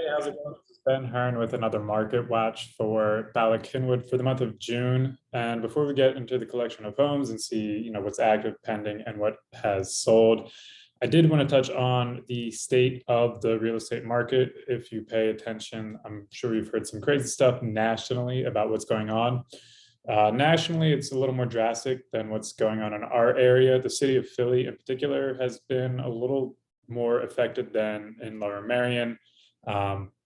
Hey, how's it going? This is Ben Hearn with another Market Watch for Bala Cynwyd for the month of June. And before we get into the collection of homes and see, what's active, pending, and what has sold, I did want to touch on the state of the real estate market. If you pay attention, I'm sure you've heard some crazy stuff nationally about what's going on. Nationally, it's a little more drastic than what's going on in our area. The city of Philly, in particular, has been a little more affected than in Lower Merion.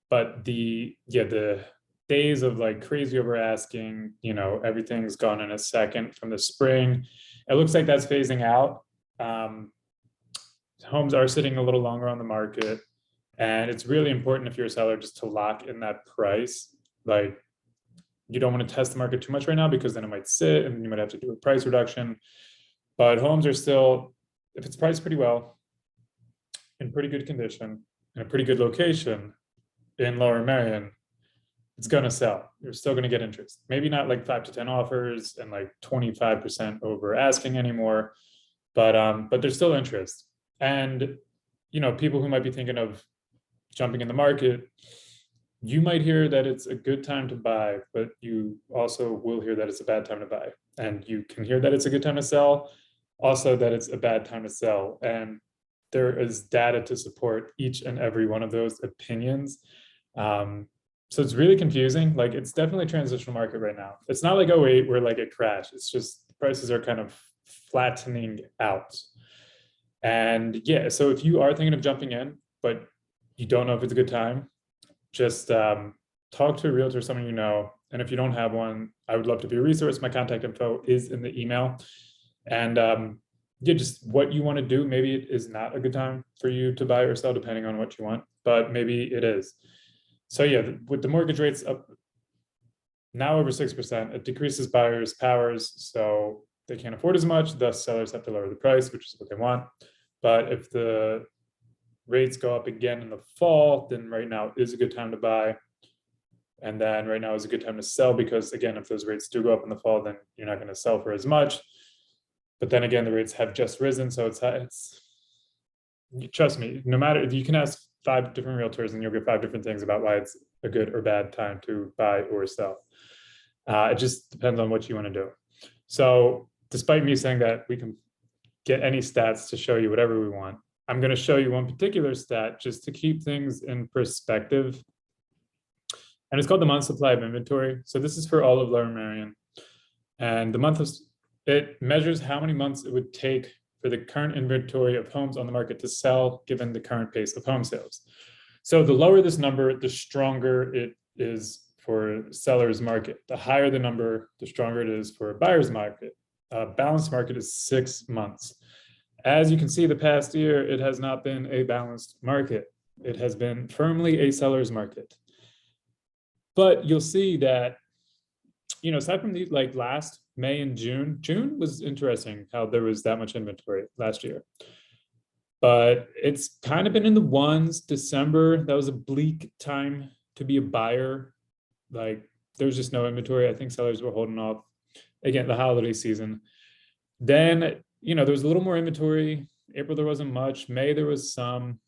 But the days of like crazy over asking, everything's gone in a second from the spring. It looks like that's phasing out. Homes are sitting a little longer on the market, and it's really important if you're a seller just to lock in that price. Like, you don't want to test the market too much right now because then it might sit and you might have to do a price reduction. But homes are still, if it's priced pretty well, in pretty good condition, in a pretty good location in Lower Merion, it's going to sell. You're still going to get interest. Maybe not like 5 to 10 offers and like 25% over asking anymore, but there's still interest. And people who might be thinking of jumping in the market, you might hear that it's a good time to buy, but you also will hear that it's a bad time to buy. And you can hear that it's a good time to sell, also that it's a bad time to sell. And there is data to support each and every one of those opinions. So it's really confusing. Like, it's definitely a transitional market right now. It's not like '08 where like it crashed. It's just prices are kind of flattening out. And yeah, so if you are thinking of jumping in, but you don't know if it's a good time, just talk to a realtor, someone you know. And if you don't have one, I would love to be a resource. My contact info is in the email. And yeah, just what you want to do. Maybe it is not a good time for you to buy or sell, depending on what you want, but maybe it is. So yeah, with the mortgage rates up now over 6%, it decreases buyers' powers, so they can't afford as much. Thus, sellers have to lower the price, which is what they want. But if the rates go up again in the fall, then right now is a good time to buy. And then right now is a good time to sell because, again, if those rates do go up in the fall, then you're not going to sell for as much. But then again, the rates have just risen, so it's trust me, no matter if you can ask 5 different realtors and you'll get 5 different things about why it's a good or bad time to buy or sell. It just depends on what you want to do. So despite me saying that we can get any stats to show you whatever we want, I'm going to show you one particular stat just to keep things in perspective. And it's called the month supply of inventory. So this is for all of Lower Merion. And the month of it measures how many months it would take for the current inventory of homes on the market to sell given the current pace of home sales. So the lower this number, the stronger it is for seller's market. The higher the number, the stronger it is for a buyer's market. Balanced market is 6 months. As you can see, the past year, it has not been a balanced market. It has been firmly a seller's market. But you'll see that, aside from these, like last May and June was interesting how there was that much inventory last year. But it's kind of been in the ones. December, that was a bleak time to be a buyer. Like, there was just no inventory. I think sellers were holding off. Again, the holiday season. Then, there was a little more inventory. April, there wasn't much. May, there was some.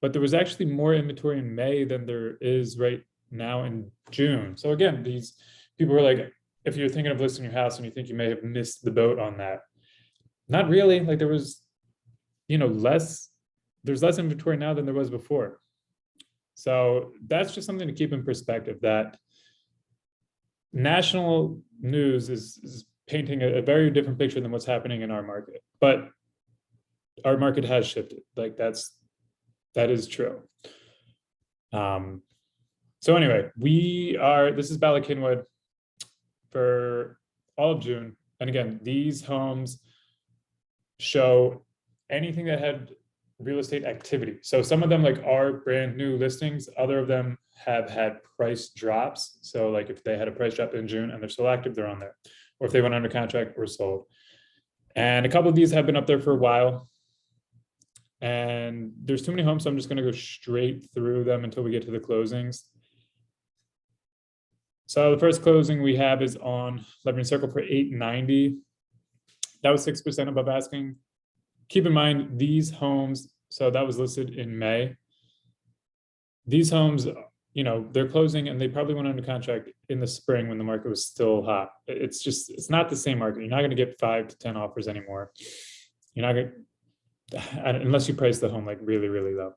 But there was actually more inventory in May than there is right now in June. So again, these people were like, if you're thinking of listing your house and you think you may have missed the boat on that, not really. Like, there was, there's less inventory now than there was before. So that's just something to keep in perspective, that national news is painting a very different picture than what's happening in our market. But our market has shifted. Like, that is true. So anyway, this is Bala Cynwyd for all of June. And again, these homes show anything that had real estate activity. So some of them like are brand new listings. Other of them have had price drops. So like if they had a price drop in June and they're still active, they're on there. Or if they went under contract or sold. And a couple of these have been up there for a while. And there's too many homes, so I'm just going to go straight through them until we get to the closings. So the first closing we have is on Lebanon Circle for $890. That was 6% above asking. Keep in mind these homes, so that was listed in May. these homes, you know, they're closing and they probably went under contract in the spring when the market was still hot. It's just, it's not the same market. You're not going to get 5 to 10 offers anymore. You're not going to, unless you price the home like really, really low.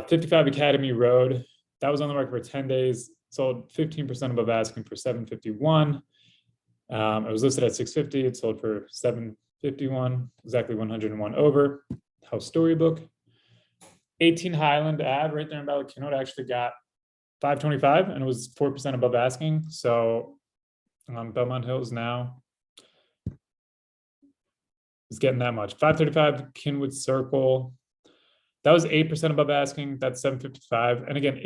55 Academy Road, that was on the market for 10 days, sold 15% above asking for 751. It was listed at 650. It sold for 751, exactly 101 over. House Storybook. 18 Highland Ave, right there in Bala Cynwyd, actually got 525, and it was 4% above asking. So Belmont Hills now is getting that much. 535 Kinwood Circle, that was 8% above asking. That's 755. And again,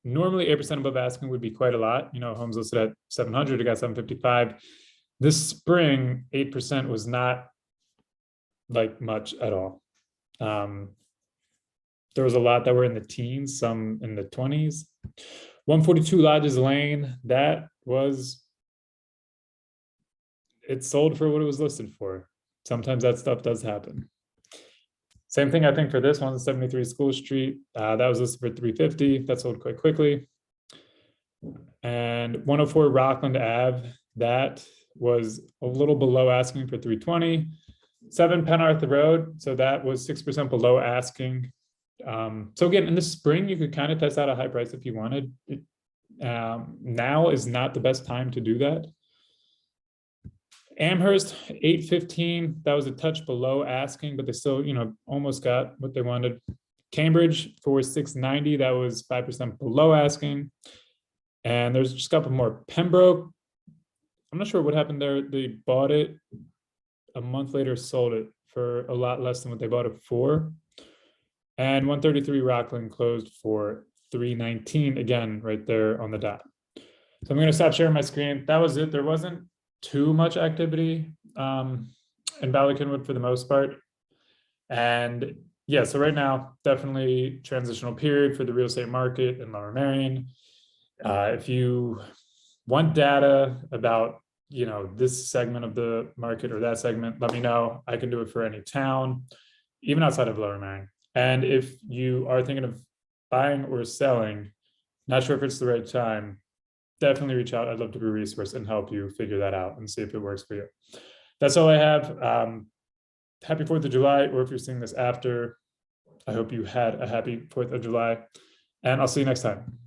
normally 8% above asking would be quite a lot. You know, homes listed at 700, it got 755. This spring, 8% was not like much at all. There was a lot that were in the teens, some in the 20s. 142 Lodges Lane, that was, it sold for what it was listed for. Sometimes that stuff does happen. Same thing, I think, for this one, 73 School Street. That was listed for 350. That sold quite quickly. And 104 Rockland Ave, that was a little below asking for 320. 7 Penarth Road, so that was 6% below asking. So again, in the spring, you could kind of test out a high price if you wanted. Now is not the best time to do that. Amherst, 815, that was a touch below asking, but they still, you know, almost got what they wanted. Cambridge for 690, that was 5% below asking. And there's just a couple more. Pembroke, I'm not sure what happened there. They bought it a month later, sold it for a lot less than what they bought it for. And 133 Rockland closed for 319, again, right there on the dot. So I'm going to stop sharing my screen. That was it. There wasn't too much activity in Bala Cynwyd for the most part. And yeah, so right now, definitely transitional period for the real estate market in Lower Merion. If you want data about, you know, this segment of the market or that segment, let me know. I can do it for any town, even outside of Lower Merion. And if you are thinking of buying or selling, not sure if it's the right time, definitely reach out. I'd love to be a resource and help you figure that out and see if it works for you. That's all I have. Happy 4th of July, or if you're seeing this after, I hope you had a happy 4th of July, and I'll see you next time.